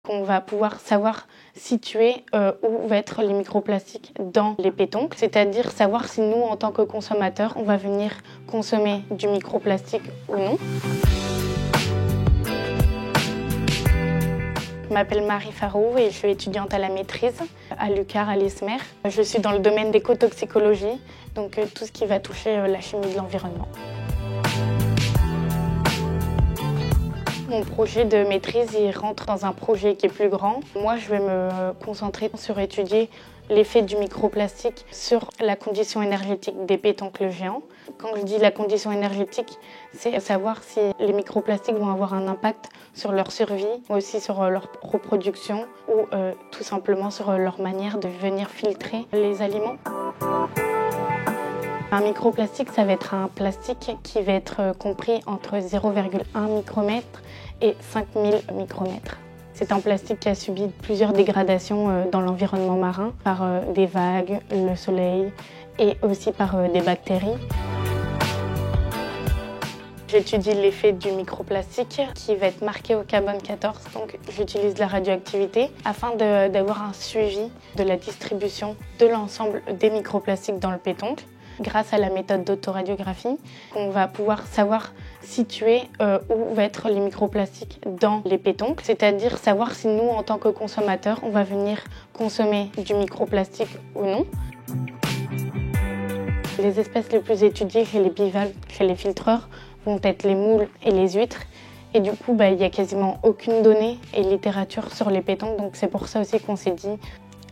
On va pouvoir savoir situer où vont être les microplastiques dans les pétoncles, c'est-à-dire savoir si nous, en tant que consommateurs, on va venir consommer du microplastique ou non. Je m'appelle Marie Farou et je suis étudiante à la maîtrise à l'UQAR à l'ISMER. Je suis dans le domaine d'écotoxicologie, donc tout ce qui va toucher la chimie de l'environnement. Mon projet de maîtrise il rentre dans un projet qui est plus grand. Moi, je vais me concentrer sur étudier l'effet du microplastique sur la condition énergétique des pétoncles géants. Quand je dis la condition énergétique, c'est savoir si les microplastiques vont avoir un impact sur leur survie, aussi sur leur reproduction ou tout simplement sur leur manière de venir filtrer les aliments. Un microplastique, ça va être un plastique qui va être compris entre 0,1 micromètre et 5000 micromètres. C'est un plastique qui a subi plusieurs dégradations dans l'environnement marin par des vagues, le soleil et aussi par des bactéries. J'étudie l'effet du microplastique qui va être marqué au carbone 14, donc j'utilise la radioactivité afin d'avoir un suivi de la distribution de l'ensemble des microplastiques dans le pétoncle. Grâce à la méthode d'autoradiographie, on va pouvoir savoir situer où vont être les microplastiques dans les pétoncles, c'est-à-dire savoir si nous, en tant que consommateurs, on va venir consommer du microplastique ou non. Les espèces les plus étudiées chez les bivalves, chez les filtreurs, vont être les moules et les huîtres. Et du coup, il n'y a quasiment aucune donnée et littérature sur les pétoncles, donc c'est pour ça aussi qu'on s'est dit,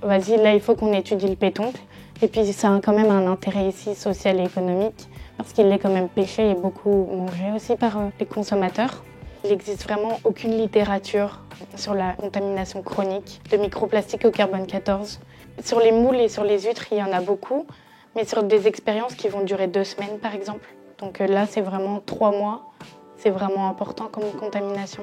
vas-y, là, il faut qu'on étudie le pétoncle. Et puis ça a quand même un intérêt ici social et économique parce qu'il est quand même pêché et beaucoup mangé aussi par les consommateurs. Il n'existe vraiment aucune littérature sur la contamination chronique de microplastiques au carbone 14. Sur les moules et sur les huîtres, il y en a beaucoup, mais sur des expériences qui vont durer 2 semaines par exemple. Donc là, c'est vraiment 3 mois, c'est vraiment important comme contamination.